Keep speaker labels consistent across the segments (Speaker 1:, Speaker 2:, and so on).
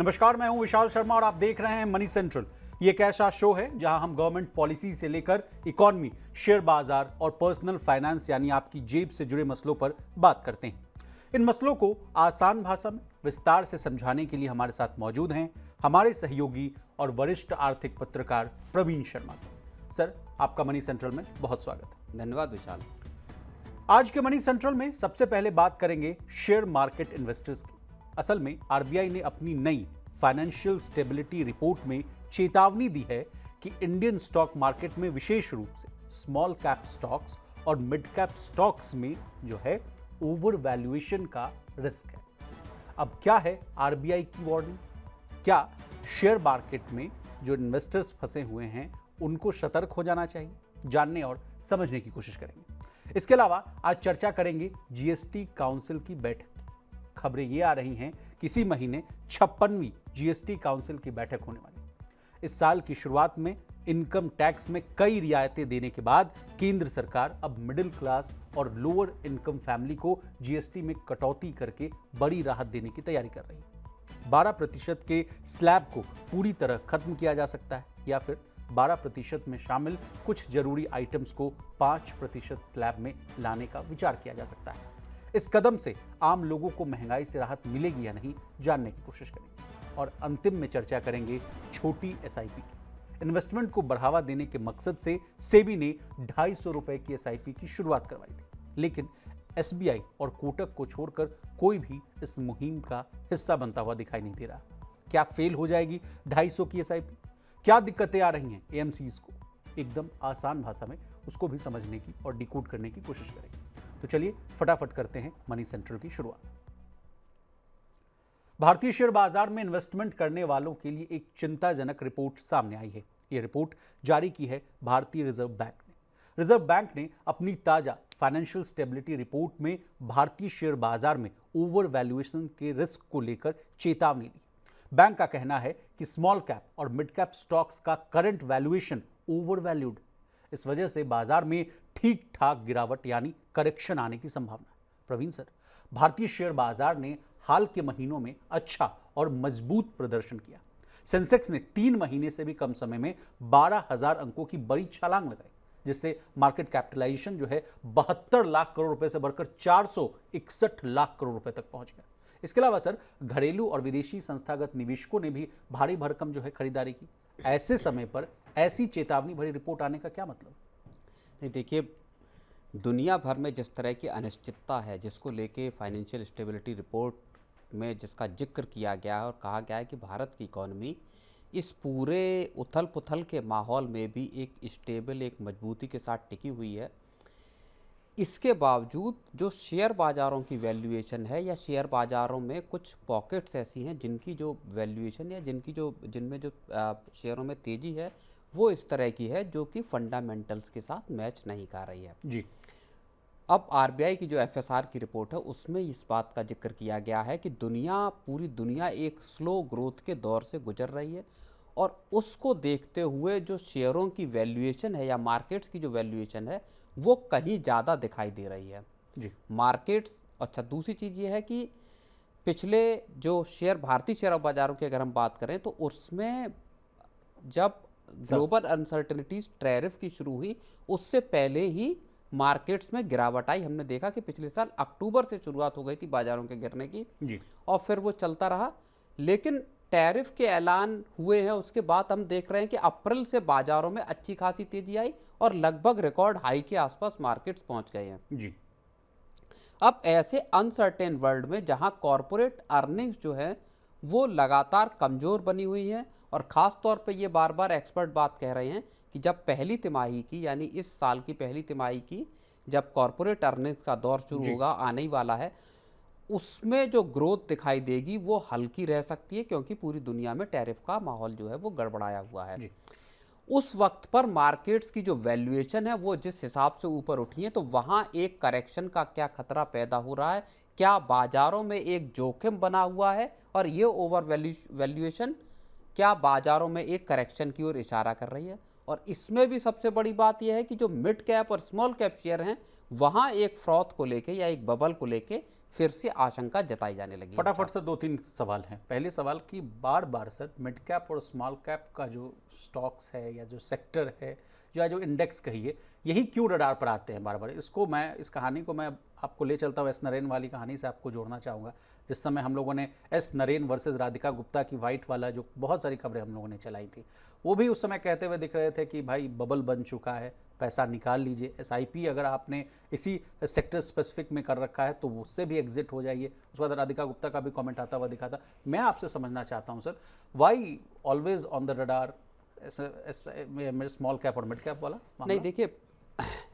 Speaker 1: नमस्कार, मैं हूं विशाल शर्मा और आप देख रहे हैं मनी सेंट्रल। ये एक ऐसा शो है जहां हम गवर्नमेंट पॉलिसी से लेकर इकोनॉमी, शेयर बाजार और पर्सनल फाइनेंस यानी आपकी जेब से जुड़े मसलों पर बात करते हैं। इन मसलों को आसान भाषा में विस्तार से समझाने के लिए हमारे साथ मौजूद हैं हमारे सहयोगी और वरिष्ठ आर्थिक पत्रकार प्रवीण शर्मा साहब। सर, आपका मनी सेंट्रल में बहुत स्वागत है।
Speaker 2: धन्यवाद विशाल।
Speaker 1: आज के मनी सेंट्रल में सबसे पहले बात करेंगे शेयर मार्केट इन्वेस्टर्स की। असल में आरबीआई ने अपनी नई फाइनेंशियल स्टेबिलिटी रिपोर्ट में चेतावनी दी है कि इंडियन स्टॉक मार्केट में विशेष रूप से स्मॉल कैप स्टॉक्स और मिड कैप स्टॉक्स में जो है ओवर वैल्यूएशन का रिस्क है। अब क्या है आरबीआई की वार्निंग? क्या शेयर मार्केट में जो इन्वेस्टर्स फंसे हुए हैं उनको सतर्क हो जाना चाहिए? जानने और समझने की कोशिश करेंगे। इसके अलावा आज चर्चा करेंगे जीएसटी काउंसिल की बैठक। खबरें ये आ रही हैं कि इसी महीने 56वीं जीएसटी काउंसिल की बैठक होने वाली है। इस साल की शुरुआत में इनकम टैक्स में कई रियायतें देने के बाद केंद्र सरकार अब मिडिल क्लास और लोअर इनकम फैमिली को जीएसटी में कटौती करके बड़ी राहत देने की तैयारी कर रही है। 12% के स्लैब को पूरी तरह खत्म किया जा सकता है या फिर 12% में शामिल कुछ जरूरी आइटम्स को 5% स्लैब में लाने का विचार किया जा सकता है। इस कदम से आम लोगों को महंगाई से राहत मिलेगी या नहीं, जानने की कोशिश करेंगे। और अंतिम में चर्चा करेंगे छोटी एसआईपी की। इन्वेस्टमेंट को बढ़ावा देने के मकसद से सेबी ने 250 रुपए की एसआईपी की शुरुआत करवाई थी, लेकिन एसबीआई और कोटक को छोड़कर कोई भी इस मुहिम का हिस्सा बनता हुआ दिखाई नहीं दे रहा। क्या फेल हो जाएगी 250 की एसआईपी? क्या दिक्कतें आ रही हैं एएमसीज को? एकदम आसान भाषा में उसको भी समझने की और डिकोड करने की कोशिश करेंगे। तो चलिए फटाफट करते हैं मनी सेंट्रल की शुरुआत। भारतीय शेयर बाजार में इन्वेस्टमेंट करने वालों के लिए एक चिंताजनक रिपोर्ट सामने आई है। यह रिपोर्ट जारी की है भारतीय रिजर्व बैंक ने। रिजर्व बैंक ने अपनी ताजा फाइनेंशियल स्टेबिलिटी रिपोर्ट में भारतीय शेयर बाजार में ओवर वैल्यूएशन के रिस्क को लेकर चेतावनी दी। बैंक का कहना है कि स्मॉल कैप और मिड कैप स्टॉक्स का करंट वैल्यूएशन ओवर वैल्यूड। इस वजह से बाजार में ठीक ठाक गिरावट यानी करेक्शन आने की संभावना। प्रवीण सर, भारतीय शेयर बाजार ने हाल के महीनों में अच्छा और मजबूत प्रदर्शन किया। सेंसेक्स ने 3 महीने से भी कम समय में 12,000 अंकों की बड़ी छलांग लगाई, जिससे मार्केट कैपिटलाइजेशन जो है 72 लाख करोड़ रुपए से बढ़कर 461 लाख करोड़ रुपए तक पहुंच गया। इसके अलावा सर, घरेलू और विदेशी संस्थागत निवेशकों ने भी भारी भरकम जो है खरीदारी की। ऐसे समय पर ऐसी चेतावनी भरी रिपोर्ट आने का क्या मतलब?
Speaker 2: नहीं, देखिए, दुनिया भर में जिस तरह की अनिश्चितता है, जिसको लेके फाइनेंशियल स्टेबिलिटी रिपोर्ट में जिसका जिक्र किया गया है और कहा गया है कि भारत की इकॉनमी इस पूरे उथल पुथल के माहौल में भी एक स्टेबल, एक मजबूती के साथ टिकी हुई है। इसके बावजूद जो शेयर बाज़ारों की वैल्यूएशन है या शेयर बाज़ारों में कुछ पॉकेट्स ऐसी हैं जिनकी जो वैल्यूएशन या जिनमें जो शेयरों में तेज़ी है वो इस तरह की है जो कि फंडामेंटल्स के साथ मैच नहीं कर रही है
Speaker 1: जी।
Speaker 2: अब आरबीआई की जो एफएसआर की रिपोर्ट है उसमें इस बात का जिक्र किया गया है कि पूरी दुनिया एक स्लो ग्रोथ के दौर से गुजर रही है और उसको देखते हुए जो शेयरों की वैल्यूएशन है या मार्केट्स की जो वैल्यूएशन है वो कहीं ज़्यादा दिखाई दे रही है
Speaker 1: जी।
Speaker 2: मार्केट्स। अच्छा, दूसरी चीज़ ये है कि पिछले जो भारतीय शेयर बाज़ारों की अगर हम बात करें तो उसमें जब ग्लोबल अनसर्टेनिटीज टैरिफ की शुरू हुई उससे पहले ही मार्केट्स में गिरावट आई। हमने देखा कि पिछले साल अक्टूबर से शुरुआत हो गई थी बाजारों के गिरने की
Speaker 1: जी।
Speaker 2: और फिर वो चलता रहा, लेकिन टैरिफ के ऐलान हुए हैं उसके बाद हम देख रहे हैं कि अप्रैल से बाजारों में अच्छी खासी तेजी आई और लगभग रिकॉर्ड हाई के आसपास मार्केट्स पहुंच गए हैं
Speaker 1: जी।
Speaker 2: अब ऐसे अनसर्टेन वर्ल्ड में जहां कॉरपोरेट अर्निंग्स जो है वो लगातार कमज़ोर बनी हुई है और ख़ास तौर पे ये बार बार एक्सपर्ट बात कह रहे हैं कि जब पहली तिमाही की यानी इस साल की पहली तिमाही की जब कॉरपोरेट अर्निंग्स का दौर शुरू होगा, आने ही वाला है, उसमें जो ग्रोथ दिखाई देगी वो हल्की रह सकती है क्योंकि पूरी दुनिया में टैरिफ का माहौल जो है वो गड़बड़ाया हुआ है। उस वक्त पर मार्केट्स की जो वैल्यूएशन है वो जिस हिसाब से ऊपर उठी है तो वहाँ एक करेक्शन का क्या खतरा पैदा हो रहा है? क्या बाजारों में एक जोखिम बना हुआ है और ये ओवर वैल्यूएशन क्या बाजारों में एक करेक्शन की ओर इशारा कर रही है? और इसमें भी सबसे बड़ी बात यह है कि जो मिड कैप और स्मॉल कैप शेयर हैं वहाँ एक फ्रॉथ को लेके या एक बबल को लेके फिर से आशंका जताई जाने लगी है।
Speaker 1: फटाफट से 2-3 सवाल हैं। पहले सवाल कि बार बार सर मिड कैप और स्मॉल कैप का जो स्टॉक्स है या जो सेक्टर है या जो इंडेक्स कहिए, यही क्यों रडार पर आते हैं बार बार? इस कहानी को मैं आपको ले चलता हूँ एस नरेन वाली कहानी से आपको जोड़ना चाहूँगा। जिस समय हम लोगों ने एस नरेन वर्सेस राधिका गुप्ता की वाइट वाला जो बहुत सारी खबरें हम लोगों ने चलाई थी, वो भी उस समय कहते हुए दिख रहे थे कि भाई बबल बन चुका है, पैसा निकाल लीजिए, एसआईपी अगर आपने इसी सेक्टर स्पेसिफिक में कर रखा है तो उससे भी एग्जिट हो जाइए। उसके बाद राधिका गुप्ता का भी कमेंट आता हुआ दिखा था। मैं आपसे समझना चाहता हूं sir, why always on the radar मेरे स्मॉल कैप और मिड कैप वाला मामला?
Speaker 2: नहीं, देखिए,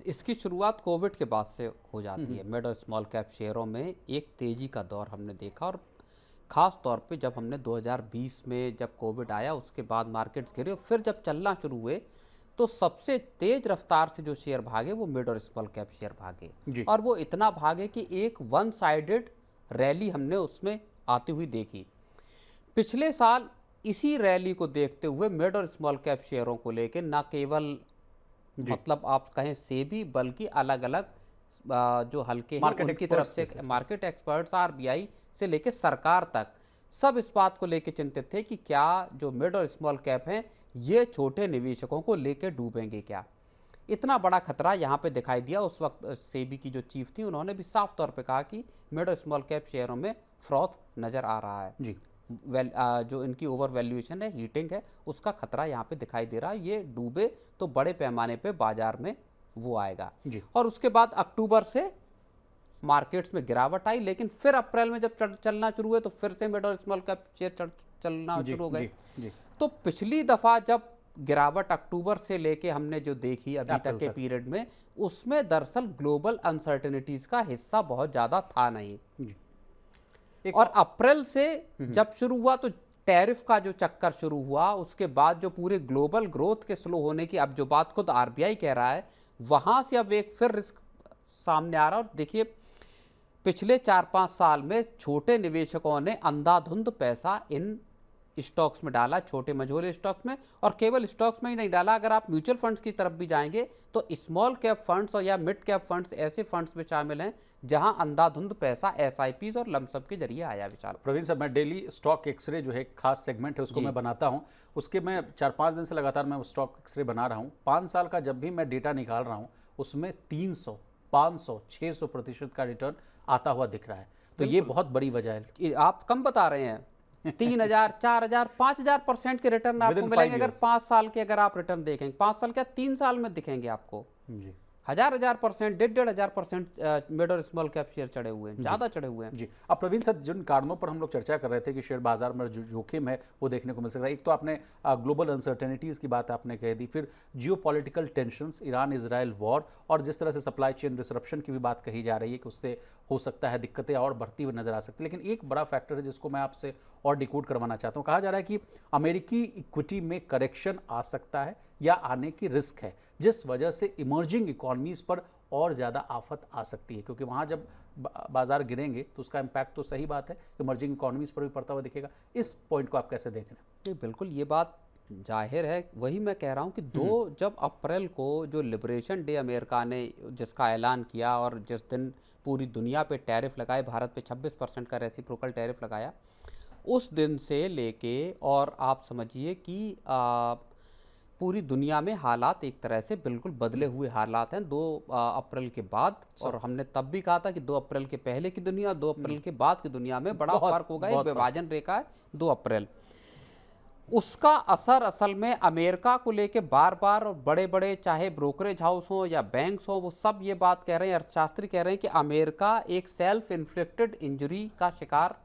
Speaker 2: इसकी शुरुआत कोविड के बाद से हो जाती है। मिड और स्मॉल कैप शेयरों में एक तेजी का दौर हमने देखा, और ख़ास तौर पे जब हमने 2020 में जब कोविड आया उसके बाद मार्केट्स गिरे, और फिर जब चलना शुरू हुए तो सबसे तेज रफ्तार से जो शेयर भागे वो मिड और स्मॉल कैप शेयर भागे, और वो इतना भागे कि एक वन साइडेड रैली हमने उसमें आती हुई देखी। पिछले साल इसी रैली को देखते हुए मिड और स्मॉल कैप शेयरों को लेकर न केवल मतलब आप कहें सेबी, बल्कि अलग अलग जो हल्के हैं उनकी तरफ से मार्केट एक्सपर्ट्स, आरबीआई से लेकर सरकार तक, सब इस बात को लेकर चिंतित थे कि क्या जो मिड और स्मॉल कैप हैं ये छोटे निवेशकों को लेकर डूबेंगे क्या। इतना बड़ा खतरा यहाँ पे दिखाई दिया। उस वक्त सेबी की जो चीफ थी उन्होंने भी साफ तौर पे कहा कि मिड और स्मॉल कैप शेयरों में फ्रॉथ नज़र आ रहा है जी। जो इनकी ओवर वैल्यूएशन है, हीटिंग है, उसका खतरा यहाँ पे दिखाई दे रहा है। ये डूबे तो बड़े पैमाने पे बाजार में वो आएगा जी। और उसके बाद अक्टूबर से मार्केट्स में गिरावट आई, लेकिन फिर अप्रैल में जब चलना शुरू हुए तो फिर से मिड और स्मॉल कैप शेयर चलना शुरू हो गए। तो पिछली दफ़ा जब गिरावट अक्टूबर से लेके हमने जो देखी अभी तक के पीरियड में, उसमें दरअसल ग्लोबल अनसर्टेनिटीज का हिस्सा बहुत ज़्यादा था नहीं जी। और अप्रैल से जब शुरू हुआ तो टैरिफ का जो चक्कर शुरू हुआ, उसके बाद जो पूरे ग्लोबल ग्रोथ के स्लो होने की अब जो बात खुद आरबीआई कह रहा है, वहां से अब एक फिर रिस्क सामने आ रहा है। और देखिए, पिछले 4-5 साल में छोटे निवेशकों ने अंधाधुंध पैसा इन स्टॉक्स में डाला, छोटे मझोले स्टॉक्स में, और केवल स्टॉक्स में ही नहीं डाला। अगर आप म्यूचुअल फंड्स की तरफ भी जाएंगे तो स्मॉल कैप फंड्स और या मिड कैप फंड्स ऐसे फंड्स में शामिल हैं जहां अंधाधुंध पैसा एसआईपीज और लमसम के जरिए आया। विशाल
Speaker 1: प्रवीण साहब, मैं डेली स्टॉक एक्सरे जो है खास सेगमेंट है उसको मैं बनाता हूं, उसके मैं 4-5 दिन से लगातार मैं स्टॉक एक्सरे बना रहा हूं। 5 साल का जब भी मैं डेटा निकाल रहा हूं उसमें 300, 500, 600% का रिटर्न आता हुआ दिख रहा है। तो ये बहुत बड़ी वजह है।
Speaker 2: आप कम बता रहे हैं, 3000, 4000, 5000% के रिटर्न आपको मिलेंगे अगर 5 साल के अगर आप रिटर्न देखेंगे। 5 साल क्या 3 साल में दिखेंगे आपको जी। 1000%, 1500% मिड और स्मॉल कैप शेयर चढ़े हुए हैं, ज्यादा चढ़े हुए हैं
Speaker 1: जी। अब प्रवीण सर, जिन कारणों पर हम लोग चर्चा कर रहे थे कि शेयर बाजार में जो जोखिम है वो देखने को मिल सकता है, एक तो आपने ग्लोबल अनसर्टेनिटीज की बात आपने कह दी, फिर geopolitical tensions, Iran Israel war, और जिस तरह से सप्लाई चेन डिसरप्शन की भी बात कही जा रही है कि उससे हो सकता है दिक्कतें और बढ़ती हुई नजर आ सकती है। लेकिन एक बड़ा फैक्टर है जिसको मैं आपसे और डिकोड करवाना चाहता हूँ। कहा जा रहा है कि अमेरिकी इक्विटी में करेक्शन आ सकता है या आने की रिस्क है, जिस वजह से इमर्जिंग इकोनॉमीज पर और ज़्यादा आफत आ सकती है, क्योंकि वहाँ जब बाजार गिरेंगे तो उसका इम्पैक्ट तो सही बात है इमर्जिंग इकोनॉमीज पर भी पड़ता हुआ दिखेगा। इस पॉइंट को आप कैसे देख रहे हैं?
Speaker 2: नहीं, बिल्कुल ये बात जाहिर है। वही मैं कह रहा हूँ कि 2 जब अप्रैल को जो लिबरेशन डे अमेरिका ने जिसका ऐलान किया और जिस दिन पूरी दुनिया पे टैरिफ लगाए, भारत पे 26% का रेसिप्रोकल टैरिफ लगाया, उस दिन से लेके और आप समझिए कि पूरी दुनिया में हालात एक तरह से बिल्कुल बदले हुए हालात हैं 2 अप्रैल के बाद। और हमने तब भी कहा था कि 2 अप्रैल के पहले की दुनिया, 2 अप्रैल के बाद की दुनिया में बड़ा फर्क होगा। एक विभाजन रेखा है 2 अप्रैल। उसका असर असल में अमेरिका को लेके बार बार और बड़े बड़े चाहे ब्रोकरेज हाउस हो या बैंक्स हो, वो सब ये बात कह रहे हैं, अर्थशास्त्री कह रहे हैं कि अमेरिका एक सेल्फ इन्फ्लिक्टेड इंजरी का शिकार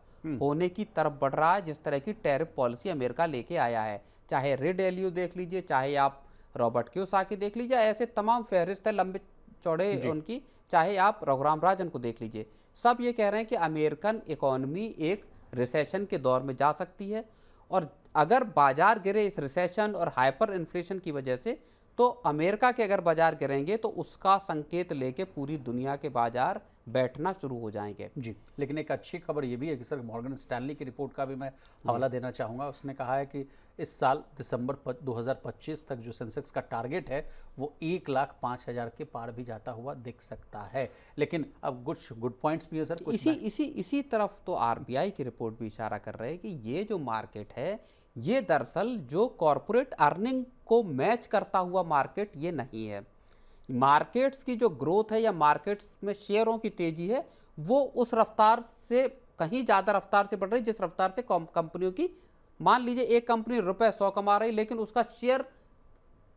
Speaker 2: होने की तरफ बढ़ रहा है, जिस तरह की टैरिफ पॉलिसी अमेरिका लेके आया है। चाहे रे डेलियो देख लीजिए, चाहे आप रॉबर्ट कियोसाकी देख लीजिए, ऐसे तमाम फहरिस्त है लंबे चौड़े उनकी, चाहे आप रघुराम राजन को देख लीजिए, सब ये कह रहे हैं कि अमेरिकन इकोनॉमी एक रिसेशन के दौर में जा सकती है। और अगर बाजार गिरे इस रिसेशन और हाइपर इन्फ्लेशन की वजह से, तो अमेरिका के अगर बाजार गिरेंगे तो उसका संकेत लेके पूरी दुनिया के बाजार बैठना शुरू हो जाएंगे।
Speaker 1: जी, लेकिन एक अच्छी खबर ये भी है कि सर मॉर्गन स्टैनली की रिपोर्ट का भी मैं हवाला देना चाहूँगा। उसने कहा है कि इस साल दिसंबर 2025 तक जो सेंसेक्स का टारगेट है वो 1,05,000 के पार भी जाता हुआ दिख सकता है। लेकिन अब कुछ गुड पॉइंट्स भी है सर, कुछ
Speaker 2: इसी तरफ तो आरबीआई की रिपोर्ट भी इशारा कर रहे हैं कि ये जो मार्केट है ये दरअसल जो कॉरपोरेट अर्निंग को मैच करता हुआ मार्केट ये नहीं है। मार्केट्स की जो ग्रोथ है या मार्केट्स में शेयरों की तेजी है वो उस रफ्तार से कहीं ज़्यादा रफ्तार से बढ़ रही जिस रफ्तार से कंपनियों की, मान लीजिए एक कंपनी ₹100 कमा रही लेकिन उसका शेयर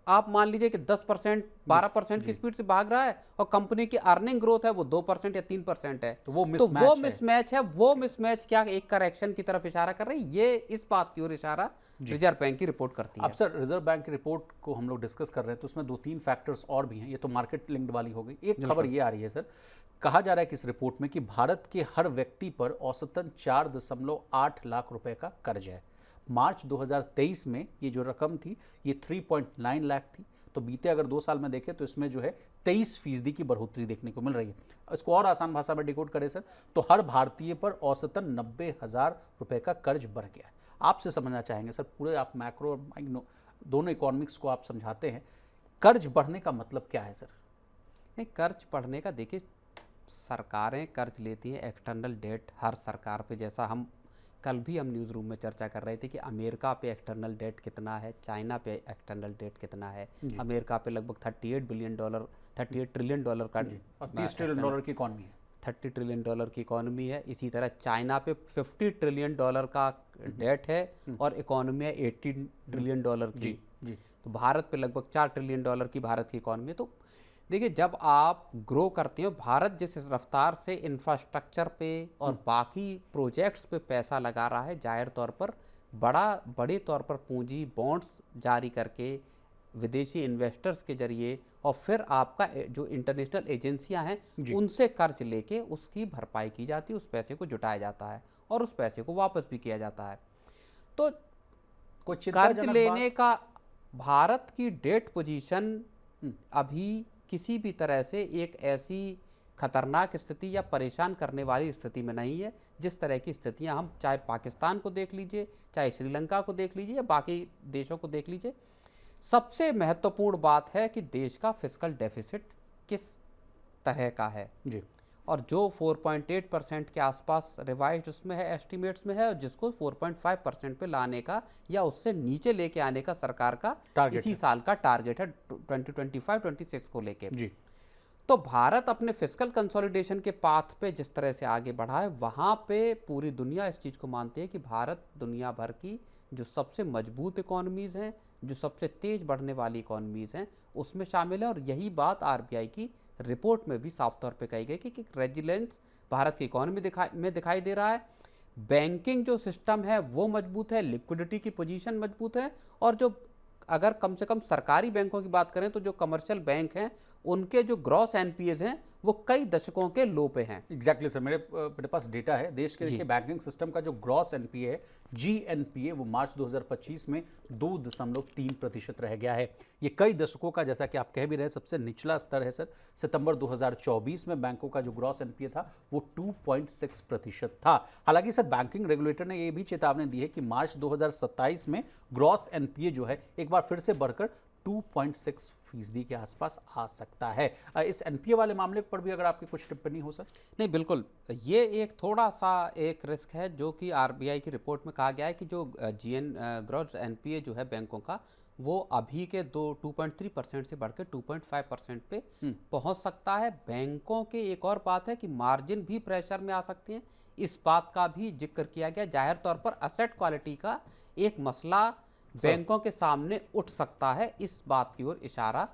Speaker 2: आप मान लीजिए कि 10% 12% की स्पीड से भाग रहा है और कंपनी की अर्निंग ग्रोथ है वो 2% या 3% है,
Speaker 1: तो वो
Speaker 2: मिसमैच है। वो मिसमैच क्या एक करेक्शन की तरफ इशारा कर रही है, ये इस बात की ओर इशारा रिजर्व बैंक की रिपोर्ट करती है।
Speaker 1: अब सर रिजर्व बैंक की रिपोर्ट को हम लोग डिस्कस कर रहे हैं तो उसमें 2-3 फैक्टर्स और भी हैं। ये तो मार्केट लिंक्ड वाली हो गई। एक खबर ये आ रही है सर, कहा जा रहा है कि इस रिपोर्ट में कि भारत के हर व्यक्ति पर औसतन 4.8 लाख रुपए का कर्ज है। मार्च 2023 में ये जो रकम थी ये 3.9 लाख थी। तो बीते अगर 2 साल में देखें तो इसमें जो है 23% की बढ़ोतरी देखने को मिल रही है। इसको और आसान भाषा में डिकोड करें सर तो हर भारतीय पर औसतन 90,000 रुपए का कर्ज बढ़ गया है। आपसे समझना चाहेंगे सर, पूरे आप मैक्रो और माइक्रो दोनों इकोनॉमिक्स को आप समझाते हैं, कर्ज बढ़ने का मतलब क्या है सर?
Speaker 2: नहीं, कर्ज बढ़ने का देखिए, सरकारें कर्ज लेती हैं, एक्सटर्नल डेट हर सरकार पे, जैसा हम कल भी हम न्यूज़ रूम में चर्चा कर रहे थे कि अमेरिका पे एक्सटर्नल डेट कितना है, चाइना पे एक्सटर्नल डेट कितना है। अमेरिका पे लगभग $38 ट्रिलियन का
Speaker 1: और $30 ट्रिलियन की इकॉनमी है,
Speaker 2: $30 ट्रिलियन की इकॉनमी है। इसी तरह चाइना पे $50 ट्रिलियन का डेट है और इकॉनमी है $80 ट्रिलियन की। तो भारत पे लगभग $4 ट्रिलियन की भारत की इकॉनमी है। तो देखिए, जब आप ग्रो करते हो, भारत जिस रफ्तार से इंफ्रास्ट्रक्चर पे और बाकी प्रोजेक्ट्स पे पैसा लगा रहा है, जाहिर तौर पर बड़े तौर पर पूंजी बॉन्ड्स जारी करके विदेशी इन्वेस्टर्स के जरिए और फिर आपका जो इंटरनेशनल एजेंसियां हैं उनसे कर्ज लेके उसकी भरपाई की जाती है, उस पैसे को जुटाया जाता है और उस पैसे को वापस भी किया जाता है। तो कर्ज लेने का भारत की डेट पोजीशन अभी किसी भी तरह से एक ऐसी खतरनाक स्थिति या परेशान करने वाली स्थिति में नहीं है जिस तरह की स्थितियां हम चाहे पाकिस्तान को देख लीजिए, चाहे श्रीलंका को देख लीजिए या बाकी देशों को देख लीजिए। सबसे महत्वपूर्ण बात है कि देश का फिस्कल डेफिसिट किस तरह का है जी, और जो 4.8% के आसपास रिवाइज उसमें है, एस्टिमेट्स में है, और जिसको 4.5% पे लाने का या उससे नीचे लेके आने का सरकार का इसी साल का टारगेट है 2025-26 को लेके जी। तो भारत अपने फिस्कल कंसोलिडेशन के पाथ पे जिस तरह से आगे बढ़ा है, वहाँ पे पूरी दुनिया इस चीज़ को मानती है कि भारत दुनिया भर की जो सबसे मजबूत इकॉनमीज़ हैं, जो सबसे तेज बढ़ने वाली इकॉनमीज़ हैं, उसमें शामिल है। और यही बात आरबीआई की रिपोर्ट में भी साफ तौर पे कही गई कि रेजिलेंस भारत की इकॉनमी दिखाई दे रहा है। बैंकिंग जो सिस्टम है वो मजबूत है, लिक्विडिटी की पोजीशन मजबूत है, और जो अगर कम से कम सरकारी बैंकों की बात करें तो जो कमर्शियल बैंक हैं उनके जो ग्रॉस एनपीएज हैं वो कई दशकों के लो पे हैं।
Speaker 1: एग्जैक्टली सर, मेरे पास डेटा है देश के। देखिए, बैंकिंग सिस्टम का जो ग्रॉस एनपीए है, जीएनपीए, वो मार्च 2025 में 2.3% रह गया है। ये कई दशकों का, जैसा कि आप कह भी रहे हैं, सबसे निचला स्तर है सर। सितंबर 2024 में बैंकों का जो ग्रॉस एनपीए था वो 2.6% था। हालांकि सर बैंकिंग रेगुलेटर ने ये भी चेतावनी दी है कि मार्च 2027 में ग्रॉस एनपीए जो है एक बार फिर से बढ़कर 2.6% के आसपास आ सकता है। इस एनपीए वाले मामले पर भी अगर आपकी कुछ टिप्पणी हो सर।
Speaker 2: नहीं, बिल्कुल, ये एक थोड़ा सा एक रिस्क है जो कि आरबीआई की रिपोर्ट में कहा गया है कि जो ग्रॉस एनपीए जो है बैंकों का, वो अभी के 2.3% से बढ़कर 2.5% पे पहुंच सकता है। बैंकों के एक और बात है कि मार्जिन भी प्रेशर में आ सकते हैं, इस बात का भी जिक्र किया गया। जाहिर तौर पर असेट क्वालिटी का एक मसला बैंकों के सामने उठ सकता है, इस बात की ओर इशारा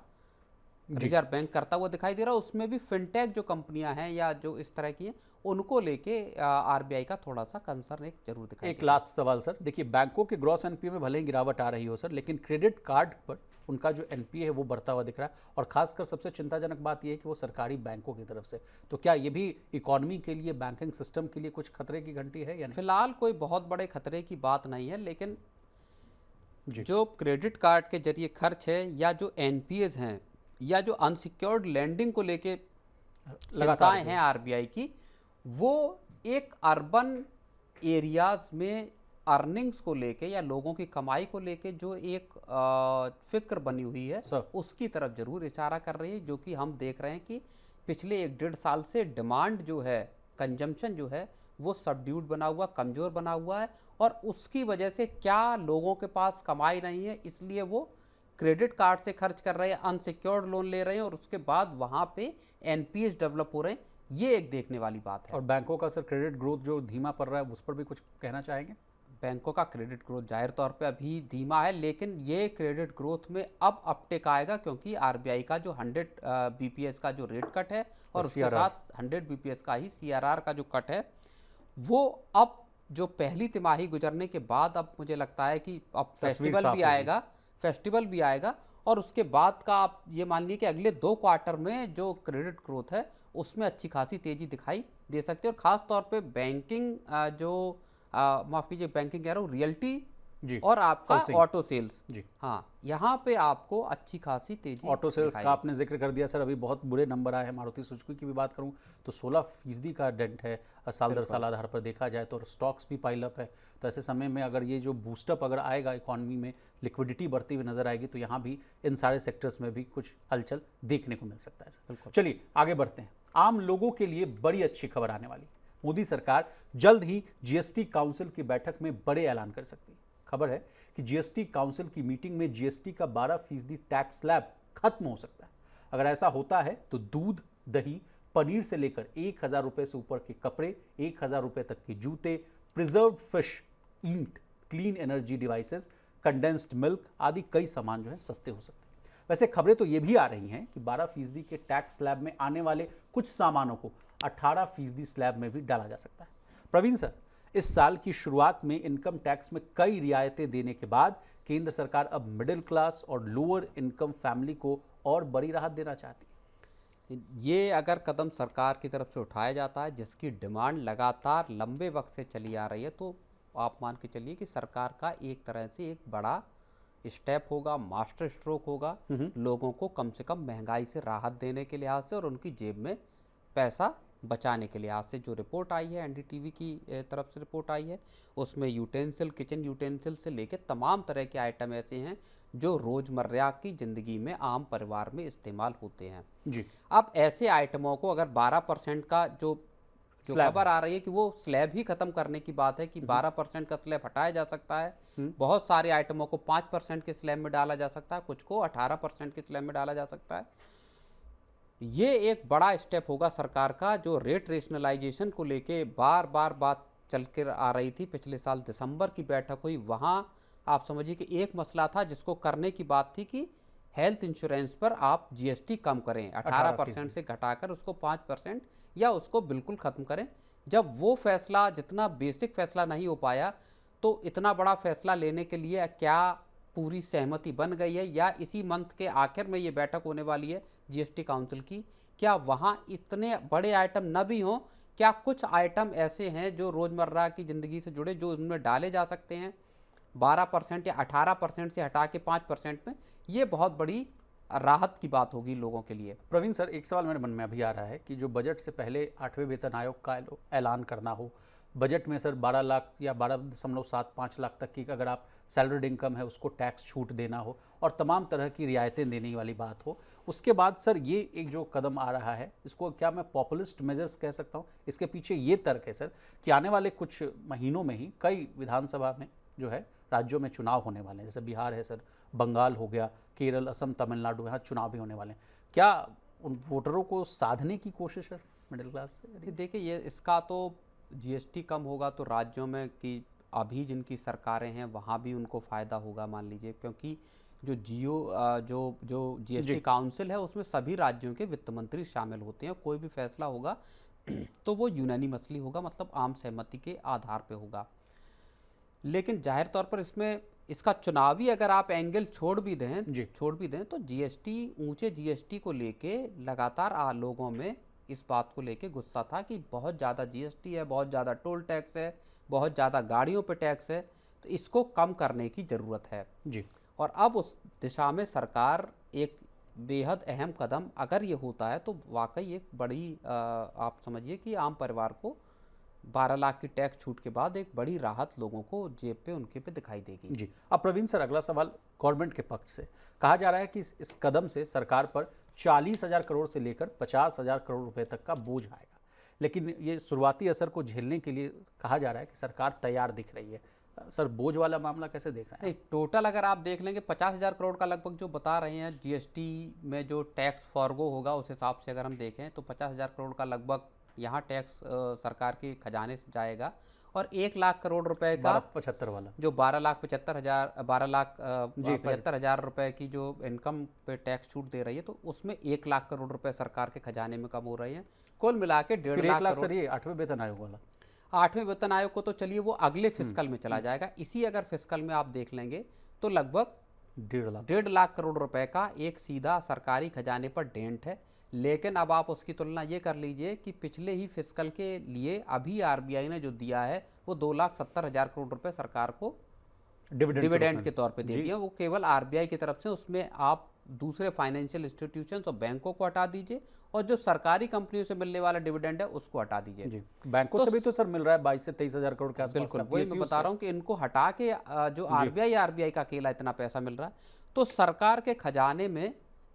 Speaker 2: रिजर्व बैंक करता हुआ दिखाई दे रहा है। उसमें भी फिनटेक जो कंपनियां हैं या जो इस तरह की हैं उनको लेके आरबीआई का थोड़ा सा कंसर्न एक जरूर दिखाई
Speaker 1: एक लास्ट सवाल सर, देखिए बैंकों के ग्रॉस एनपीए में भले ही गिरावट आ रही हो सर, लेकिन क्रेडिट कार्ड पर उनका जो एनपीए है वो बढ़ता हुआ दिख रहा है, और खासकर सबसे चिंताजनक बात यह है कि वो सरकारी बैंकों की तरफ से। तो क्या ये भी इकोनॉमी के लिए, बैंकिंग सिस्टम के लिए कुछ खतरे की घंटी है या नहीं?
Speaker 2: फिलहाल कोई बहुत बड़े खतरे की बात नहीं है, लेकिन जो क्रेडिट कार्ड के जरिए खर्च है या जो एनपीएज हैं या जो अनसिक्योर्ड लैंडिंग को लेके
Speaker 1: लगातार
Speaker 2: चिंताएं हैं आरबीआई की, वो एक अर्बन एरियाज में अर्निंग्स को लेके या लोगों की कमाई को लेके जो एक फिक्र बनी हुई है,
Speaker 1: सर
Speaker 2: उसकी तरफ जरूर इशारा कर रही है, जो कि हम देख रहे हैं कि पिछले 1-1.5 साल से डिमांड जो है, कंजम्पशन जो है, वो सबड्यूड बना हुआ, कमज़ोर बना हुआ है, और उसकी वजह से क्या लोगों के पास कमाई नहीं है, इसलिए वो क्रेडिट कार्ड से खर्च कर रहे हैं, अनसिक्योर्ड लोन ले रहे हैं, और उसके बाद वहाँ पे एनपीएस डेवलप हो रहे हैं। ये एक देखने वाली बात है।
Speaker 1: और बैंकों का सर क्रेडिट ग्रोथ जो धीमा पड़ रहा है, उस पर भी कुछ कहना चाहेंगे?
Speaker 2: बैंकों का क्रेडिट ग्रोथ जाहिर तौर पे अभी धीमा है, लेकिन ये क्रेडिट ग्रोथ में अब अपटेक आएगा, क्योंकि आरबीआई का जो 100 बीपीएस का जो रेट कट है, और उसके
Speaker 1: CRR
Speaker 2: साथ 100 बीपीएस का ही सीआरआर का जो कट है, वो अब जो पहली तिमाही गुजरने के बाद अब मुझे लगता है कि अब
Speaker 1: तस्वीर
Speaker 2: फेस्टिवल
Speaker 1: साफ
Speaker 2: भी
Speaker 1: होगी।
Speaker 2: आएगा, फेस्टिवल भी आएगा, और उसके बाद का आप ये मान लीजिए कि अगले 2 क्वार्टर में जो क्रेडिट ग्रोथ है उसमें अच्छी खासी तेजी दिखाई दे सकती है। और ख़ास तौर पे बैंकिंग जो माफ़ कीजिए, बैंकिंग कह रहा हूँ, रियल्टी
Speaker 1: जी,
Speaker 2: और आपका
Speaker 1: हाउसिंग
Speaker 2: ऑटो सेल्स,
Speaker 1: जी।
Speaker 2: हाँ, यहाँ पे आपको अच्छी खासी तेजी
Speaker 1: ऑटो सेल्स
Speaker 2: दिखाई
Speaker 1: का आपने जिक्र कर दिया सर, अभी बहुत बुरे नंबर आए हैं। मारुति सुजुकी की भी बात करूं तो 16% का डेंट है साल दर साल आधार पर देखा जाए तो, स्टॉक्स भी पाइल अप है। तो ऐसे समय में अगर ये जो बूस्टअप अगर आएगा इकॉनमी में, लिक्विडिटी बढ़ती हुई नजर आएगी, तो यहाँ भी इन सारे सेक्टर्स में भी कुछ हलचल देखने को मिल सकता है सर। चलिए आगे बढ़ते हैं। आम लोगों के लिए बड़ी अच्छी खबर आने वाली, मोदी सरकार जल्द ही जीएसटी काउंसिल की बैठक में बड़े ऐलान कर सकती है। खबर है कि जीएसटी काउंसिल की मीटिंग में जीएसटी का 12% टैक्स स्लैब खत्म हो सकता है। अगर ऐसा होता है तो दूध, दही, पनीर से लेकर 1,000 रुपए से ऊपर के कपड़े, 1,000 रुपए तक के जूते, प्रिजर्व्ड फिश, ईंट, clean energy devices, condensed milk आदि कई सामान जो है सस्ते हो सकते हैं। वैसे खबरें तो ये भी आ रही हैं कि 12% के टैक्स स्लैब में आने वाले कुछ सामानों को 18% स्लैब में भी डाला जा सकता है। प्रवीण सर, इस साल की शुरुआत में इनकम टैक्स में कई रियायतें देने के बाद केंद्र सरकार अब मिडिल क्लास और लोअर इनकम फैमिली को और बड़ी राहत देना चाहती है।
Speaker 2: ये अगर कदम सरकार की तरफ से उठाया जाता है, जिसकी डिमांड लगातार लंबे वक्त से चली आ रही है, तो आप मान के चलिए कि सरकार का एक तरह से एक बड़ा स्टेप होगा, मास्टर स्ट्रोक होगा, लोगों को कम से कम महंगाई से राहत देने के लिहाज से और उनकी जेब में पैसा बचाने के लिहाज से। जो रिपोर्ट आई है, एनडीटीवी की तरफ से रिपोर्ट आई है, उसमें यूटेंसिल, किचन यूटेंसिल से लेकर तमाम तरह के आइटम ऐसे हैं जो रोज़मर्रा की ज़िंदगी में आम परिवार में इस्तेमाल होते हैं
Speaker 1: जी।
Speaker 2: अब ऐसे आइटमों को अगर 12% का जो खबर आ रही है कि वो स्लैब ही खत्म करने की बात है, कि 12% का स्लैब हटाया जा सकता है, बहुत सारे आइटमों को 5% के स्लैब में डाला जा सकता है, कुछ को 18% के स्लैब में डाला जा सकता है। ये एक बड़ा स्टेप होगा सरकार का, जो रेट रेशनलाइजेशन को लेके बार बार बात चल कर आ रही थी। पिछले साल दिसंबर की बैठक हुई, वहाँ आप समझिए कि एक मसला था जिसको करने की बात थी कि हेल्थ इंश्योरेंस पर आप जीएसटी कम करें, 18% से घटाकर उसको 5% या उसको बिल्कुल ख़त्म करें। जब वो फैसला, जितना बेसिक फैसला नहीं हो पाया, तो इतना बड़ा फैसला लेने के लिए क्या पूरी सहमति बन गई है, या इसी मंथ के आखिर में ये बैठक होने वाली है जीएसटी काउंसिल की, क्या वहाँ इतने बड़े आइटम न भी हों? क्या कुछ आइटम ऐसे हैं जो रोज़मर्रा की ज़िंदगी से जुड़े, जो उनमें डाले जा सकते हैं 12% या 18% से हटा के 5% में? ये बहुत बड़ी राहत की बात होगी लोगों के लिए।
Speaker 1: प्रवीण सर, एक सवाल मेरे मन में अभी आ रहा है कि जो बजट से पहले 8वें वेतन आयोग का ऐलान करना हो, बजट में सर 12 लाख या 12.75 लाख तक की अगर आप सैलरीड इनकम है उसको टैक्स छूट देना हो और तमाम तरह की रियायतें देने वाली बात हो, उसके बाद सर ये एक जो कदम आ रहा है, इसको क्या मैं पॉपुलिस्ट मेजर्स कह सकता हूँ? इसके पीछे ये तर्क है सर कि आने वाले कुछ महीनों में ही कई विधानसभा में जो है राज्यों में चुनाव होने वाले हैं, जैसे बिहार है सर, बंगाल हो गया, केरल, असम, तमिलनाडु, यहाँ चुनाव भी होने वाले हैं। क्या उन वोटरों को साधने की कोशिश है मिडिल क्लास से?
Speaker 2: देखिए, ये इसका तो जीएसटी कम होगा तो राज्यों में कि अभी जिनकी सरकारें हैं वहाँ भी उनको फ़ायदा होगा मान लीजिए, क्योंकि जो जो जीएसटी काउंसिल है उसमें सभी राज्यों के वित्त मंत्री शामिल होते हैं। कोई भी फैसला होगा तो वो यूनानिमसली होगा, मतलब आम सहमति के आधार पे होगा। लेकिन जाहिर तौर पर इसमें इसका चुनावी अगर आप एंगल छोड़ भी दें तो जीएसटी, ऊंचे जीएसटी को लेके लगातार लोगों में इस बात को लेके गुस्सा था कि बहुत ज़्यादा जीएसटी है, बहुत ज़्यादा टोल टैक्स है, बहुत ज़्यादा गाड़ियों पे टैक्स है, तो इसको कम करने की ज़रूरत है
Speaker 1: जी।
Speaker 2: और अब उस दिशा में सरकार एक बेहद अहम कदम अगर ये होता है तो वाकई एक बड़ी आप समझिए कि आम परिवार को 12 लाख की टैक्स छूट के बाद एक बड़ी राहत लोगों को जेब पे उनके पे दिखाई देगी।
Speaker 1: जी, अब प्रवीण सर, अगला सवाल गवर्नमेंट के पक्ष से। कहा जा रहा है कि इस कदम से सरकार पर 40,000 करोड़ से लेकर 50,000 करोड़ रुपए तक का बोझ आएगा, लेकिन ये शुरुआती असर को झेलने के लिए कहा जा रहा है कि सरकार तैयार दिख रही है। सर, बोझ वाला मामला कैसे देख रहे हैं?
Speaker 2: नहीं, टोटल अगर आप देख लेंगे 50,000 करोड़ का लगभग जो बता रहे हैं जीएसटी में जो टैक्स फॉरगो होगा उस हिसाब से अगर हम देखें तो 50,000 करोड़ का लगभग यहाँ टैक्स सरकार के खजाने से जाएगा, और 1 लाख करोड़ रुपए का
Speaker 1: 75 वाला
Speaker 2: जो 12,75,000 रुपए की जो इनकम पे टैक्स छूट दे रही है, तो उसमें 1 लाख करोड़ रुपए सरकार के खजाने में कम हो रही है। कुल मिला के 1.5 लाख करोड़।
Speaker 1: सर, ये 8वें वेतन आयोग वाला,
Speaker 2: 8वें वेतन आयोग को तो चलिए वो अगले फिस्कल में चला जाएगा। इसी अगर फिस्कल में आप देख लेंगे तो लगभग 1.5 लाख करोड़ रुपए का एक सीधा सरकारी खजाने पर डेंट है। लेकिन अब आप उसकी तुलना ये कर लीजिए कि पिछले ही फिस्कल के लिए अभी आरबीआई ने जो दिया है वो 2,70,000 करोड़ रुपए सरकार को डिविडेंड के तौर पे दे दिया। वो केवल आरबीआई की तरफ से, उसमें आप दूसरे फाइनेंशियल इंस्टीट्यूशंस और बैंकों को हटा दीजिए और जो सरकारी कंपनियों से मिलने वाला डिविडेंड है उसको हटा दीजिए।
Speaker 1: जी, बैंकों से भी तो सर मिल रहा है 22 से 23,000 करोड़ के आसपास।
Speaker 2: बिल्कुल, वही मैं बता रहा हूँ कि इनको हटा के जो आरबीआई का अकेला इतना पैसा मिल रहा है, तो सरकार के खजाने में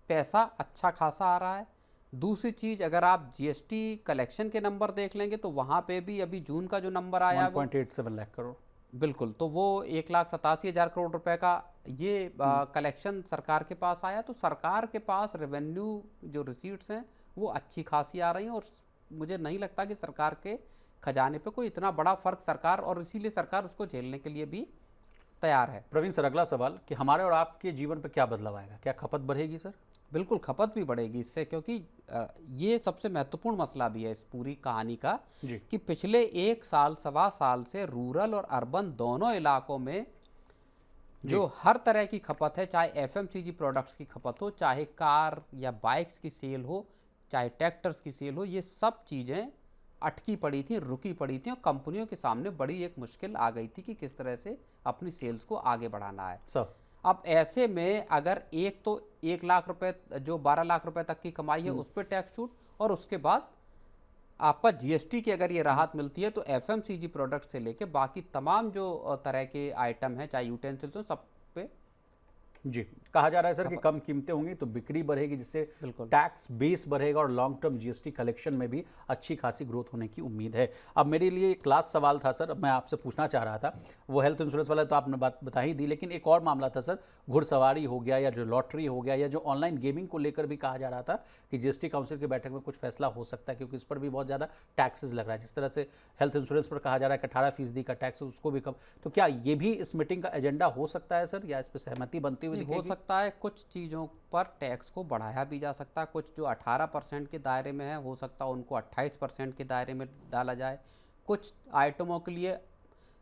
Speaker 2: पैसा अच्छा खासा आ रहा है। दूसरी चीज, अगर आप जीएसटी कलेक्शन के नंबर देख लेंगे तो वहां पे भी अभी जून का जो नंबर आया
Speaker 1: 1.87 लाख करोड़,
Speaker 2: बिल्कुल, तो वो 1,87,000 करोड़ रुपए का ये कलेक्शन सरकार के पास आया। तो सरकार के पास रेवेन्यू जो रिसीट्स हैं वो अच्छी खासी आ रही हैं, और मुझे नहीं लगता कि सरकार के खजाने पे कोई इतना बड़ा फर्क सरकार, और इसीलिए सरकार उसको झेलने के लिए भी तैयार है।
Speaker 1: प्रवीण सर, अगला सवाल कि हमारे और आपके जीवन पर क्या बदलाव आएगा? क्या खपत बढ़ेगी सर?
Speaker 2: बिल्कुल, खपत भी बढ़ेगी इससे, क्योंकि ये सबसे महत्वपूर्ण मसला भी है इस पूरी कहानी का कि पिछले 1 साल सवा साल से रूरल और अर्बन दोनों इलाकों में जो हर तरह की खपत है, चाहे एफएमसीजी प्रोडक्ट्स की खपत हो, चाहे कार या बाइक्स की सेल हो, चाहे ट्रैक्टर्स की सेल हो, ये सब चीज़ें अटकी पड़ी थी, रुकी पड़ी थी, और कंपनियों के सामने बड़ी एक मुश्किल आ गई थी कि किस तरह से अपनी सेल्स को आगे बढ़ाना है। अब ऐसे में अगर एक तो 1 लाख रुपए जो 12 लाख रुपए तक की कमाई है उस पर टैक्स छूट, और उसके बाद आपका जीएसटी की अगर ये राहत मिलती है, तो एफएमसीजी प्रोडक्ट से लेके बाकी तमाम जो तरह के आइटम हैं, चाहे यूटेंसिल्स हो, सब पे
Speaker 1: जी, कहा जा रहा है सर कि कम कीमतें होंगी तो बिक्री बढ़ेगी, जिससे टैक्स बेस बढ़ेगा और लॉन्ग टर्म जीएसटी कलेक्शन में भी अच्छी खासी ग्रोथ होने की उम्मीद है। अब मेरे लिए एक लास्ट सवाल था सर, मैं आपसे पूछना चाह रहा था, वो हेल्थ इंश्योरेंस वाला तो आपने बात बता ही दी, लेकिन एक और मामला था सर, घुड़सवारी हो गया या जो लॉटरी हो गया या जो ऑनलाइन गेमिंग को लेकर भी कहा जा रहा था कि जीएसटी काउंसिल की बैठक में कुछ फैसला हो सकता है, क्योंकि इस पर भी बहुत ज़्यादा टैक्सेस लग रहा है। जिस तरह से हेल्थ इंश्योरेंस पर कहा जा रहा है कि 18% का टैक्स उसको भी कम, तो क्या ये भी इस मीटिंग का एजेंडा हो सकता है सर, या इस पर सहमति बनती हुई
Speaker 2: हो सकता है? कुछ चीज़ों पर टैक्स को बढ़ाया भी जा सकता है, कुछ जो 18% के दायरे में है हो सकता है उनको 28% के दायरे में डाला जाए। कुछ आइटमों के लिए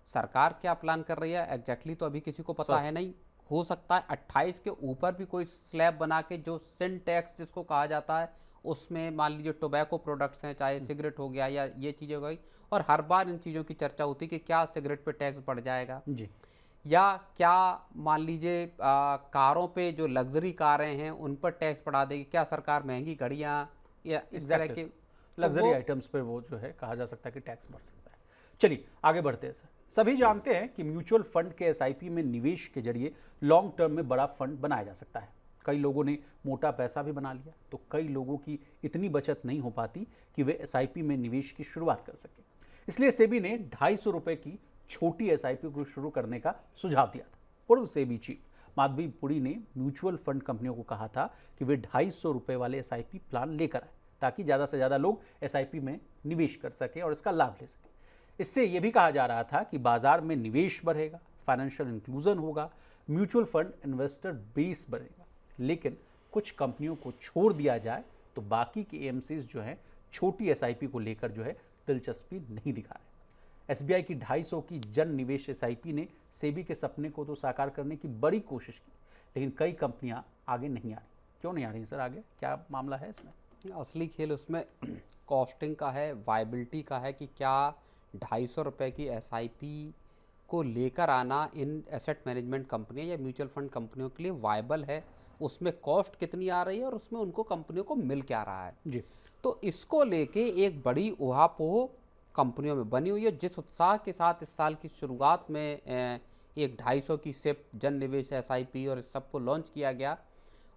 Speaker 2: सरकार क्या प्लान कर रही है एग्जैक्टली तो अभी किसी को पता है नहीं। हो सकता है 28 के ऊपर भी कोई स्लैब बना के जो सिन टैक्स जिसको कहा जाता है उसमें मान लीजिए टोबैको प्रोडक्ट्स हैं, चाहे सिगरेट हो गया या ये चीज़ें हो गई, और हर बार इन चीज़ों की चर्चा होती है कि क्या सिगरेट पे टैक्स बढ़ जाएगा जी, या क्या मान लीजिए कारों पे जो लग्जरी कारें हैं उन पर टैक्स बढ़ा देगी, क्या सरकार महंगी घड़ियाँ या इस तरह के
Speaker 1: लग्जरी आइटम्स पर वो जो है कहा जा सकता है कि टैक्स बढ़ सकता है। चलिए आगे बढ़ते हैं सर। सभी जानते हैं कि म्यूचुअल फंड के एसआईपी में निवेश के जरिए लॉन्ग टर्म में बड़ा फंड बनाया जा सकता है। कई लोगों ने मोटा पैसा भी बना लिया, तो कई लोगों की इतनी बचत नहीं हो पाती कि वे एसआईपी में निवेश की शुरुआत कर सकें। इसलिए सेबी ने 250 रुपये की छोटी एसआईपी को शुरू करने का सुझाव दिया था। पूर्व सेबी चीफ माधवी पुरी ने म्यूचुअल फंड कंपनियों को कहा था कि वे 250 रुपये वाले एसआईपी प्लान लेकर आए, ताकि ज़्यादा से ज़्यादा लोग एसआईपी में निवेश कर सकें और इसका लाभ ले सकें। इससे यह भी कहा जा रहा था कि बाजार में निवेश बढ़ेगा, फाइनेंशियल इंक्लूजन होगा, म्यूचुअल फंड इन्वेस्टर बेस बढ़ेगा। लेकिन कुछ कंपनियों को छोड़ दिया जाए तो बाकी के एएमसीज जो हैं छोटी एसआईपी को लेकर जो है दिलचस्पी नहीं दिखा रहे। एसबीआई की 250 की जन निवेश एसआईपी ने सेबी के सपने को तो साकार करने की बड़ी कोशिश की, लेकिन कई कंपनियां आगे नहीं आ रही। क्यों नहीं आ रही सर आगे, क्या मामला है इसमें?
Speaker 2: असली खेल उसमें कॉस्टिंग का है, वायबिलिटी का है कि क्या 250 रुपये की एसआईपी को लेकर आना इन एसेट मैनेजमेंट कंपनियां या म्यूचुअल फंड कंपनियों के लिए वायबल है। उसमें कॉस्ट कितनी आ रही है और उसमें उनको कंपनियों को मिल क्या रहा है।
Speaker 1: जी।
Speaker 2: तो इसको लेके एक बड़ी उहापोह कंपनियों में बनी हुई है। जिस उत्साह के साथ इस साल की शुरुआत में एक 250 की सिप जन निवेश SIP और इस सब को लॉन्च किया गया,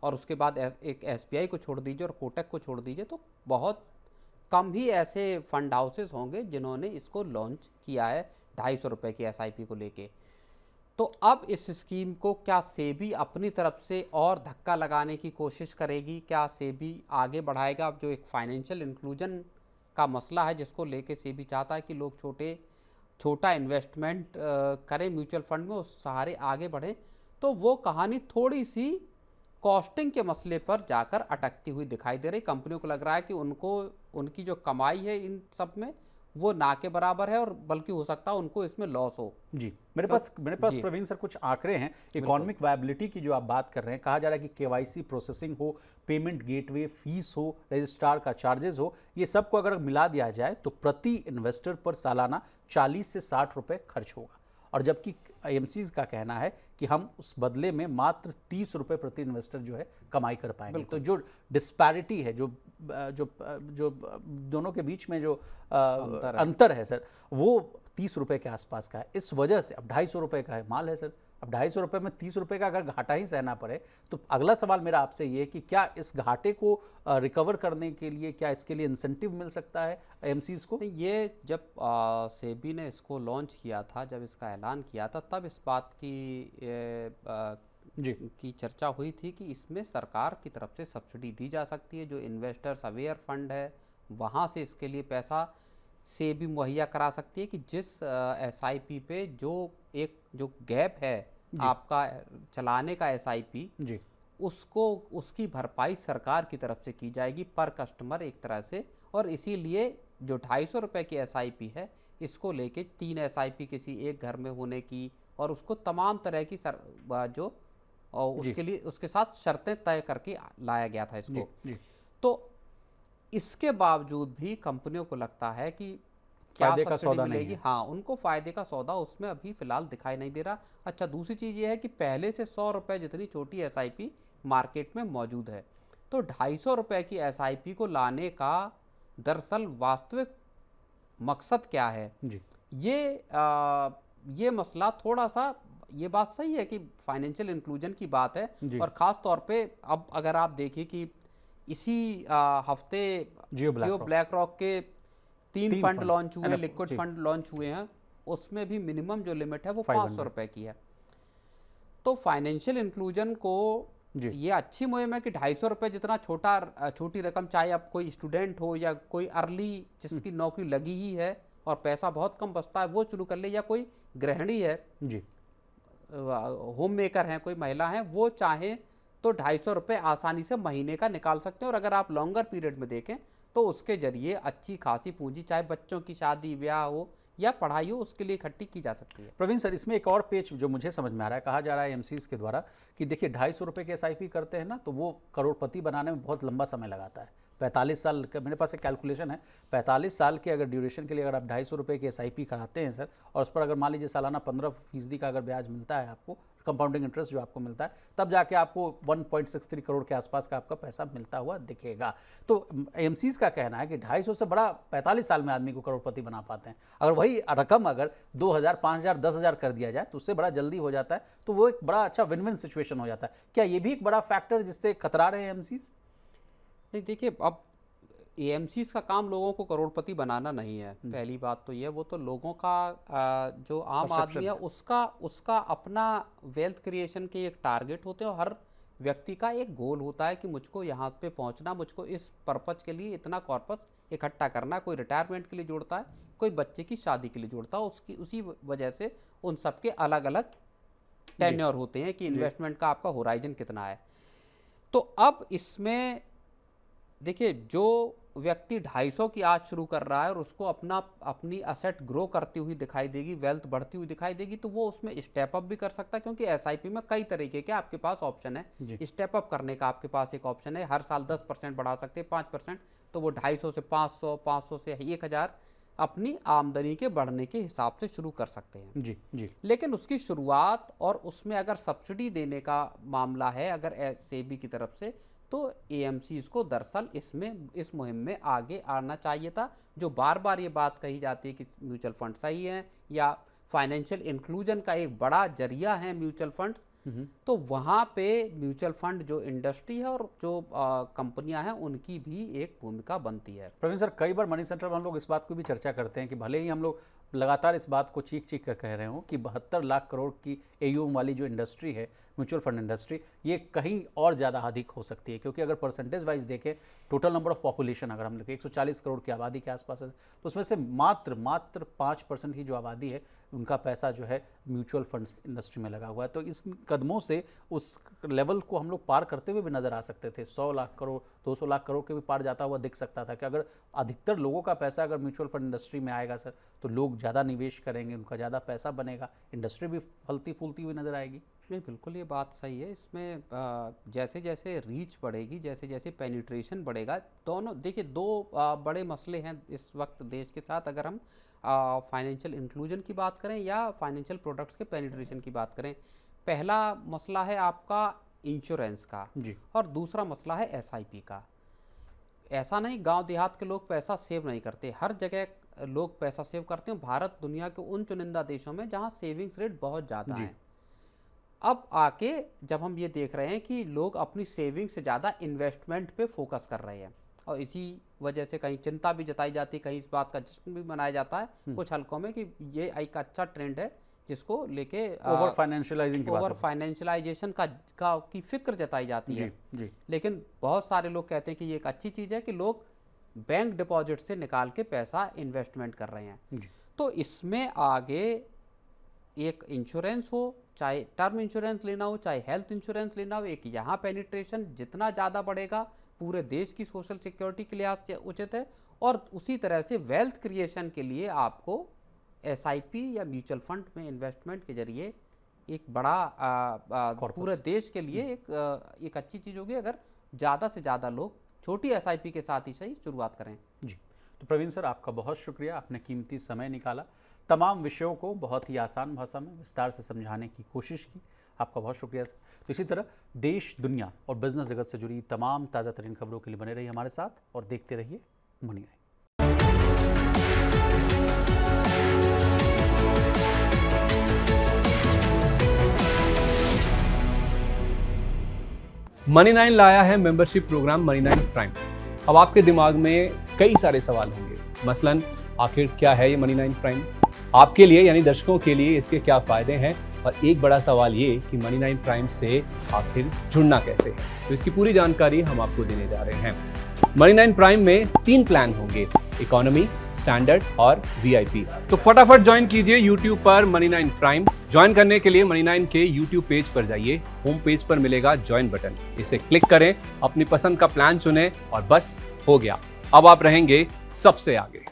Speaker 2: और उसके बाद एक SBI को छोड़ दीजिए और कोटक को छोड़ दीजिए, तो बहुत कम ही ऐसे फंड हाउसेस होंगे जिन्होंने इसको लॉन्च किया है 250 रुपये की SIP को लेके। तो अब इस स्कीम को क्या सेबी अपनी तरफ से और धक्का लगाने की कोशिश करेगी, क्या सेबी आगे बढ़ाएगा? अब जो एक फाइनेंशियल इंक्लूजन का मसला है जिसको लेके सेबी चाहता है कि लोग छोटा इन्वेस्टमेंट करें म्यूचुअल फंड में, उस सहारे आगे बढ़ें, तो वो कहानी थोड़ी सी कॉस्टिंग के मसले पर जाकर अटकती हुई दिखाई दे रही। कंपनियों को लग रहा है कि उनकी जो कमाई है इन सब में वो ना के बराबर है, और बल्कि हो सकता है उनको इसमें लॉस हो।
Speaker 1: जी, मेरे पास प्रवीण सर कुछ आंकड़े हैं इकोनॉमिक वायबिलिटी की जो आप बात कर रहे हैं। कहा जा रहा है कि KYC प्रोसेसिंग हो, पेमेंट गेटवे फीस हो, रजिस्ट्रार का चार्जेस हो, ये सब को अगर मिला दिया जाए तो प्रति इन्वेस्टर पर सालाना 40 से 60 रुपए खर्च होगा, और जबकि IMCs का कहना है कि हम उस बदले में मात्र 30 रुपए प्रति इन्वेस्टर जो है कमाई कर पाएंगे। तो जो डिस्पैरिटी है, जो दोनों के बीच में जो अंतर है सर, वो 30 रुपए के आसपास का है। इस वजह से अब 250 रुपए का है माल है सर, अब 250 रुपए में 30 रुपए का अगर घाटा ही सहना पड़े, तो अगला सवाल मेरा आपसे ये है कि क्या इस घाटे को रिकवर करने के लिए क्या इसके लिए इंसेंटिव मिल सकता है IMCs को?
Speaker 2: ये जब सेबी ने इसको लॉन्च किया था, जब इसका ऐलान किया था, तब इस बात की चर्चा हुई थी कि इसमें सरकार की तरफ से सब्सिडी दी जा सकती है। जो इन्वेस्टर्स अवेयर फंड है वहाँ से इसके लिए पैसा सेबी मुहैया करा सकती है कि जिस SIP पे जो गैप है आपका चलाने का SIP,
Speaker 1: जी,
Speaker 2: उसकी भरपाई सरकार की तरफ से की जाएगी पर कस्टमर एक तरह से। और इसीलिए जो 250 रुपये की SIP है, इसको लेके 3 SIP किसी एक घर में होने की, और उसको तमाम तरह की उसके लिए उसके साथ शर्तें तय करके लाया गया था इसको।
Speaker 1: जी।
Speaker 2: तो इसके बावजूद भी कंपनियों को लगता है कि क्या सब्सिडी मिलेगी। हाँ, उनको फायदे का सौदा उसमें अभी फिलहाल दिखाई नहीं दे रहा। अच्छा, दूसरी चीज़ ये है कि पहले से 100 रुपये जितनी छोटी SIP मार्केट में मौजूद है, तो 250 रुपये की SIP को लाने का दरअसल वास्तविक मकसद क्या है?
Speaker 1: जी,
Speaker 2: ये मसला थोड़ा सा, ये बात सही है कि फाइनेंशियल इंक्लूजन की बात है, और ख़ास तौर पे अब अगर आप देखिए कि इसी हफ्ते जियो ब्लैक रॉक के 3 फंड लॉन्च हुए, लिक्विड फंड लॉन्च हुए हैं, उसमें भी मिनिमम जो लिमिट है वो 500 रुपये की है। तो फाइनेंशियल इंक्लूजन को ये अच्छी मुहिम है कि 250 रुपये जितना छोटी रकम, चाहे अब कोई स्टूडेंट हो या कोई अर्ली जिसकी नौकरी लगी ही है और पैसा बहुत कम बचता है, वो शुरू कर ले, या कोई गृहिणी है जी, होम मेकर हैं, कोई महिला है, वो चाहे तो 250 रुपये आसानी से महीने का निकाल सकते हैं। और अगर आप लॉन्गर पीरियड में देखें तो उसके जरिए अच्छी खासी पूंजी, चाहे बच्चों की शादी ब्याह हो या पढ़ाई हो, उसके लिए इकट्ठी की जा सकती है।
Speaker 1: प्रवीण सर, इसमें एक और पेच जो मुझे समझ में आ रहा है, कहा जा रहा है IMCs के द्वारा कि देखिए 250 रुपये के SIP करते हैं ना, तो वो करोड़पति बनाने में बहुत लंबा समय लगाता है। 45 साल का मेरे पास एक कैलकुलेशन है, 45 साल के अगर ड्यूरेशन के लिए अगर आप 250 रुपये की SIP कराते हैं सर, और उस पर अगर मान लीजिए सालाना 15% का अगर ब्याज मिलता है आपको, कंपाउंडिंग इंटरेस्ट जो आपको मिलता है, तब जाके आपको 1.63 करोड़ के आसपास का आपका पैसा मिलता हुआ दिखेगा। तो IMCs का कहना है कि 250 से बड़ा 45 साल में आदमी को करोड़पति बना पाते हैं। अगर वही रकम अगर 2000, 5000, 10,000 कर दिया जाए तो उससे बड़ा जल्दी हो जाता है, तो वो एक बड़ा अच्छा विन विन सिचुएशन हो जाता है। क्या ये भी एक बड़ा फैक्टर जिससे कतरा रहे हैं IMCs?
Speaker 2: नहीं, देखिए, अब AMCs का काम लोगों को करोड़पति बनाना नहीं है, पहली बात तो ये। वो तो लोगों का जो आम आदमी है उसका अपना वेल्थ क्रिएशन के एक टारगेट होते हैं, और हर व्यक्ति का एक गोल होता है कि मुझको यहाँ पे पहुँचना, मुझको इस पर्पज के लिए इतना कॉर्पस इकट्ठा करना। कोई रिटायरमेंट के लिए जोड़ता है, कोई बच्चे की शादी के लिए जोड़ता है। उसी वजह से उन सबके अलग अलग टेन्योर होते हैं कि इन्वेस्टमेंट का आपका होराइजन कितना है। तो अब इसमें देखिए, जो व्यक्ति 250 की आज शुरू कर रहा है और उसको अपनी असेट ग्रो करती हुई दिखाई देगी, वेल्थ बढ़ती हुई दिखाई देगी, तो वो उसमें स्टेप अप भी कर सकता है, क्योंकि SIP में कई तरीके के आपके पास ऑप्शन है। स्टेप अप करने का आपके पास एक ऑप्शन है, हर साल 10% बढ़ा सकते हैं, 5%, तो वो 250 से 500, 500 से 1000 अपनी आमदनी के बढ़ने के हिसाब से शुरू कर सकते हैं।
Speaker 1: जी जी।
Speaker 2: लेकिन उसकी शुरुआत और उसमें अगर सब्सिडी देने का मामला है अगर सेबी की तरफ से, तो एएमसीज को दरअसल इस मुहिम में आगे आना चाहिए था। जो बार बार ये बात कही जाती है कि म्यूचुअल फंड सही है या फाइनेंशियल इंक्लूजन का एक बड़ा जरिया है म्यूचुअल फंड्स, तो वहाँ पे म्यूचुअल फंड जो इंडस्ट्री है और जो कंपनियां हैं उनकी भी एक भूमिका बनती है।
Speaker 1: प्रवीण सर, कई बार मनी सेंटर में हम लोग इस बात को भी चर्चा करते हैं कि भले ही हम लोग लगातार इस बात को चीख चीख कर कह रहे हो कि 72 लाख करोड़ की एयूएम वाली जो इंडस्ट्री है म्यूचुअल फंड इंडस्ट्री, ये कहीं और ज़्यादा अधिक हो सकती है, क्योंकि अगर परसेंटेज वाइज देखें टोटल नंबर ऑफ पॉपुलेशन अगर हम देखें 140 करोड़ की आबादी के आसपास है, तो उसमें से मात्र 5% ही जो आबादी है उनका पैसा जो है म्यूचुअल फंड्स इंडस्ट्री में लगा हुआ है। तो इस कदमों से उस लेवल को हम लोग पार करते हुए भी नज़र आ सकते थे। 100 लाख करोड़ 200 लाख करोड़ के भी पार जाता हुआ दिख सकता था कि अगर अधिकतर लोगों का पैसा अगर म्यूचुअल फंड इंडस्ट्री में आएगा सर, तो लोग ज़्यादा निवेश करेंगे, उनका ज़्यादा पैसा बनेगा, इंडस्ट्री भी फलती फूलती हुई नज़र आएगी।
Speaker 2: नहीं, बिल्कुल ये बात सही है। इसमें जैसे जैसे रीच बढ़ेगी, जैसे जैसे पेनिट्रेशन बढ़ेगा, दोनों देखिए दो बड़े मसले हैं इस वक्त देश के साथ, अगर हम फाइनेंशियल इंक्लूजन की बात करें या फाइनेंशियल प्रोडक्ट्स के पेनिट्रेशन की बात करें। पहला मसला है आपका इंश्योरेंस का
Speaker 1: जी।
Speaker 2: और दूसरा मसला है एसआईपी का। ऐसा नहीं गांव देहात के लोग पैसा सेव नहीं करते, हर जगह लोग पैसा सेव करते हैं। भारत दुनिया के उन चुनिंदा देशों में जहां सेविंग्स रेट बहुत ज़्यादा है। अब आके जब हम ये देख रहे हैं कि लोग अपनी सेविंग से ज़्यादा इन्वेस्टमेंट पे फोकस कर रहे हैं, और इसी वजह से कहीं चिंता भी जताई जाती है, कहीं इस बात का जश्न भी मनाया जाता है कुछ हलकों में कि ये एक अच्छा ट्रेंड है जिसको लेके
Speaker 1: ओवर फाइनेंशियलाइजेशन
Speaker 2: की फिक्र जताई जाती है।
Speaker 1: जी।
Speaker 2: लेकिन बहुत सारे लोग कहते हैं कि ये एक अच्छी चीज़ है कि लोग बैंक डिपॉजिट से निकाल के पैसा इन्वेस्टमेंट कर रहे हैं। तो इसमें आगे एक इंश्योरेंस हो, चाहे टर्म इंश्योरेंस लेना हो, चाहे हेल्थ इंश्योरेंस लेना हो, एक यहाँ पेनिट्रेशन जितना ज़्यादा बढ़ेगा पूरे देश की सोशल सिक्योरिटी के लिहाज से उचित है, और उसी तरह से वेल्थ क्रिएशन के लिए आपको एसआईपी या म्यूचुअल फंड में इन्वेस्टमेंट के जरिए एक बड़ा पूरे देश के लिए एक अच्छी चीज़ होगी अगर ज़्यादा से ज़्यादा लोग छोटी एसआईपी के साथ ही सही शुरुआत करें।
Speaker 1: जी, तो प्रवीण सर आपका बहुत शुक्रिया, आपने कीमती समय निकाला, तमाम विषयों को बहुत ही आसान भाषा में विस्तार से समझाने की कोशिश की, आपका बहुत शुक्रिया सर। तो इसी तरह देश, दुनिया और बिजनेस जगत से जुड़ी तमाम ताज़ा तरीन खबरों के लिए बने रहिए हमारे साथ और देखते रहिए मनी नाइन।
Speaker 3: मनी नाइन लाया है membership programme Money Nine prime. अब आपके दिमाग में कई सारे सवाल होंगे, मसलन आखिर क्या है ये मनी नाइन प्राइम, आपके लिए यानी दर्शकों के लिए इसके क्या फ़ायदे हैं, और एक बड़ा सवाल ये कि मनी नाइन प्राइम से आखिर जुड़ना कैसे है। तो इसकी पूरी जानकारी हम आपको देने जा रहे हैं। मनी नाइन प्राइम में 3 प्लान होंगे, इकोनॉमी, स्टैंडर्ड और वीआईपी। तो फटाफट ज्वाइन कीजिए YouTube पर मनी नाइन प्राइम। ज्वाइन करने के लिए मनी नाइन के YouTube पेज पर जाइए, होम पेज पर मिलेगा ज्वाइन बटन, इसे क्लिक करें, अपनी पसंद का प्लान चुनें और बस हो गया, अब आप रहेंगे सबसे आगे।